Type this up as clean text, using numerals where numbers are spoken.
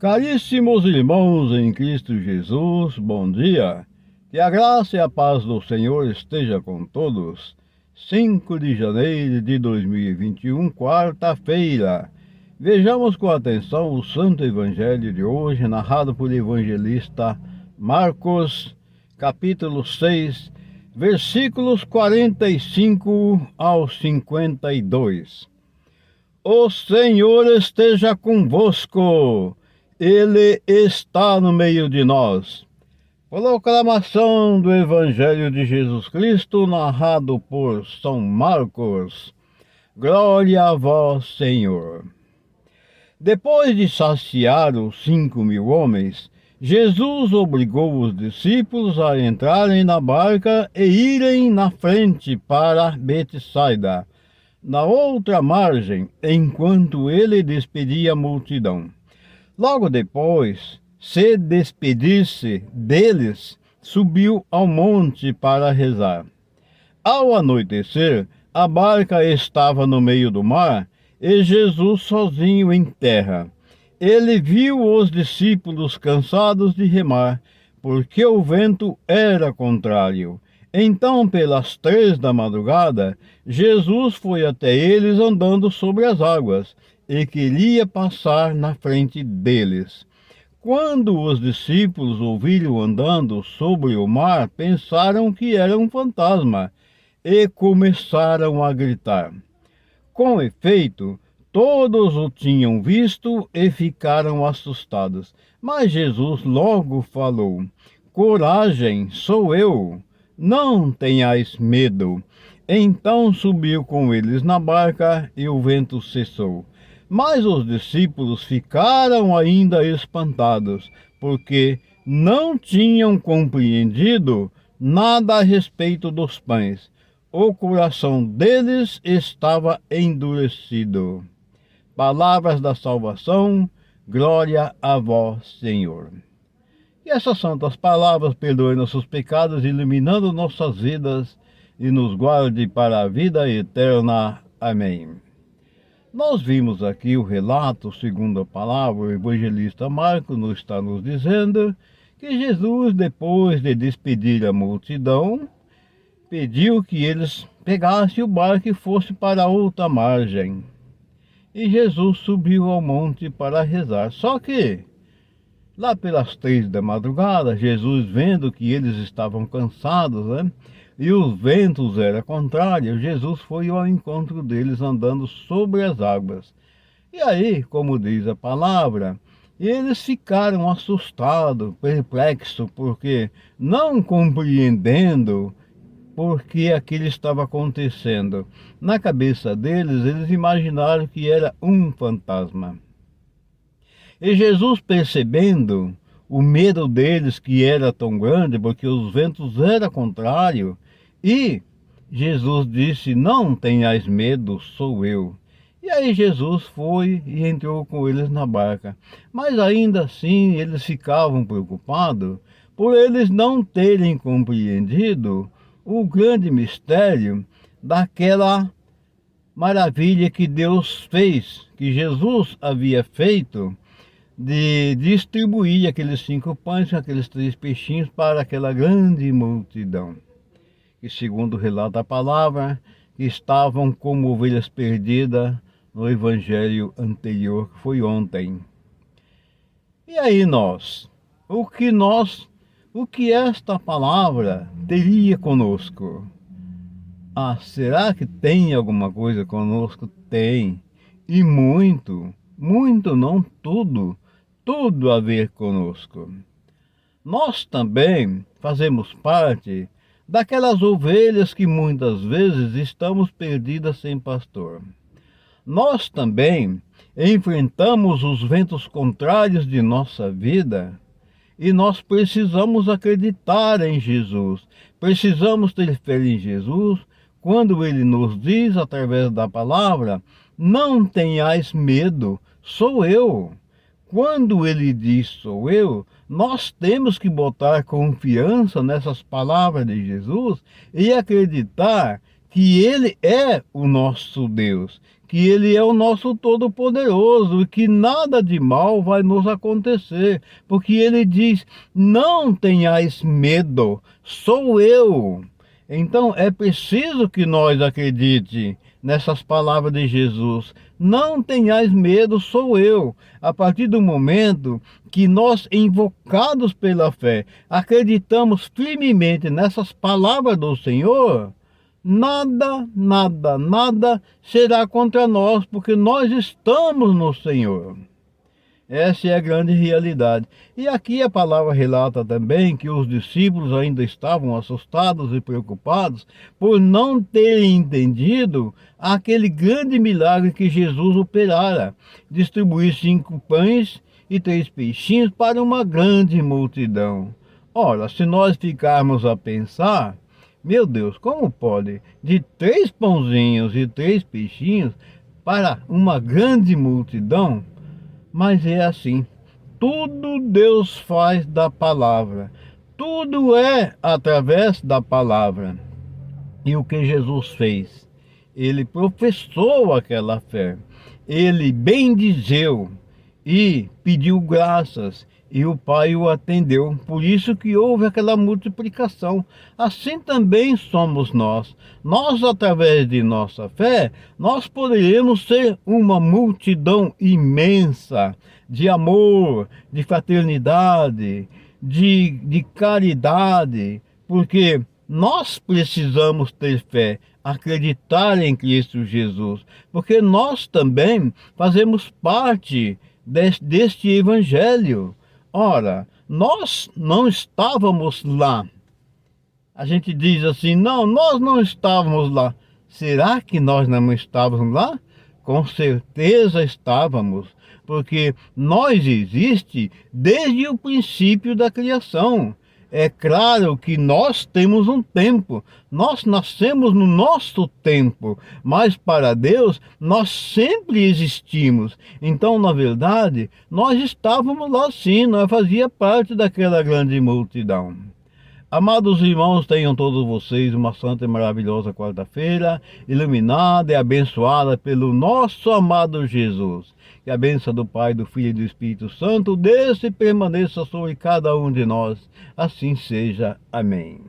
Caríssimos irmãos em Cristo Jesus, bom dia. Que a graça e a paz do Senhor esteja com todos. 5 de janeiro de 2021, quarta-feira. Vejamos com atenção o Santo Evangelho de hoje, narrado por evangelista Marcos, capítulo 6, versículos 45 ao 52. O Senhor esteja convosco. Ele está no meio de nós. Proclamação do Evangelho de Jesus Cristo, narrado por São Marcos. Glória a vós, Senhor. Depois de saciar os 5.000 homens, Jesus obrigou os discípulos a entrarem na barca e irem na frente para Betsaida, na outra margem, enquanto ele despedia a multidão. Logo depois, se despedir-se deles, subiu ao monte para rezar. Ao anoitecer, a barca estava no meio do mar e Jesus sozinho em terra. Ele viu os discípulos cansados de remar, porque o vento era contrário. Então, pelas 3 da madrugada, Jesus foi até eles andando sobre as águas e queria passar na frente deles. Quando os discípulos o viram andando sobre o mar, pensaram que era um fantasma e começaram a gritar. Com efeito, todos o tinham visto e ficaram assustados. Mas Jesus logo falou: coragem, sou eu, não tenhais medo. Então subiu com eles na barca e o vento cessou. Mas os discípulos ficaram ainda espantados, porque não tinham compreendido nada a respeito dos pães. O coração deles estava endurecido. Palavras da salvação, glória a vós, Senhor. Que essas santas palavras perdoem nossos pecados, iluminando nossas vidas e nos guarde para a vida eterna. Amém. Nós vimos aqui o relato, segundo a palavra, o evangelista Marcos nos está nos dizendo que Jesus, depois de despedir a multidão, pediu que eles pegassem o barco e fossem para outra margem. E Jesus subiu ao monte para rezar. Só que, lá pelas 3 da madrugada, Jesus, vendo que eles estavam cansados, e os ventos eram contrários, Jesus foi ao encontro deles andando sobre as águas. E aí, como diz a palavra, eles ficaram assustados, perplexos, porque não compreendendo por que aquilo estava acontecendo. Na cabeça deles, eles imaginaram que era um fantasma. E Jesus, percebendo o medo deles, que era tão grande, porque os ventos eram contrários, e Jesus disse: não tenhais medo, sou eu. E aí Jesus foi e entrou com eles na barca. Mas ainda assim eles ficavam preocupados por eles não terem compreendido o grande mistério daquela maravilha que Deus fez, que Jesus havia feito, de distribuir aqueles 5 pães, aqueles 3 peixinhos para aquela grande multidão, que segundo relata a palavra, estavam como ovelhas perdidas no evangelho anterior, que foi ontem. E aí o que esta palavra teria conosco? Será que tem alguma coisa conosco? Tem, e muito, muito não, tudo a ver conosco. Nós também fazemos parte daquelas ovelhas que muitas vezes estamos perdidas sem pastor. Nós também enfrentamos os ventos contrários de nossa vida e nós precisamos acreditar em Jesus. Precisamos ter fé em Jesus quando Ele nos diz, através da palavra: não tenhais medo, sou eu. Quando Ele diz sou eu, nós temos que botar confiança nessas palavras de Jesus e acreditar que Ele é o nosso Deus, que Ele é o nosso Todo-Poderoso e que nada de mal vai nos acontecer, porque Ele diz: não tenhais medo, sou eu. Então é preciso que nós acredite nessas palavras de Jesus. Não tenhais medo, sou eu. A partir do momento que nós, invocados pela fé, acreditamos firmemente nessas palavras do Senhor, nada, nada, nada será contra nós, porque nós estamos no Senhor. Essa é a grande realidade. E aqui a palavra relata também que os discípulos ainda estavam assustados e preocupados por não terem entendido aquele grande milagre que Jesus operara, distribuir 5 pães e 3 peixinhos para uma grande multidão. Ora, se nós ficarmos a pensar, meu Deus, como pode de 3 pãozinhos e 3 peixinhos para uma grande multidão? Mas é assim, tudo Deus faz da palavra, tudo é através da palavra. E o que Jesus fez? Ele professou aquela fé, ele bendizeu e pediu graças, e o Pai o atendeu. Por isso que houve aquela multiplicação. Assim também somos nós. Nós, através de nossa fé, nós poderemos ser uma multidão imensa de amor, de fraternidade, de caridade, porque nós precisamos ter fé, acreditar em Cristo Jesus, porque nós também fazemos parte deste evangelho. Ora, nós não estávamos lá. A gente diz assim: não, nós não estávamos lá. Será que nós não estávamos lá? Com certeza estávamos, porque nós existe desde o princípio da criação. É claro que nós temos um tempo, nós nascemos no nosso tempo, mas para Deus nós sempre existimos. Então, na verdade, nós estávamos lá sim, nós fazia parte daquela grande multidão. Amados irmãos, tenham todos vocês uma santa e maravilhosa quarta-feira, iluminada e abençoada pelo nosso amado Jesus. Que a bênção do Pai, do Filho e do Espírito Santo desça e permaneça sobre cada um de nós. Assim seja. Amém.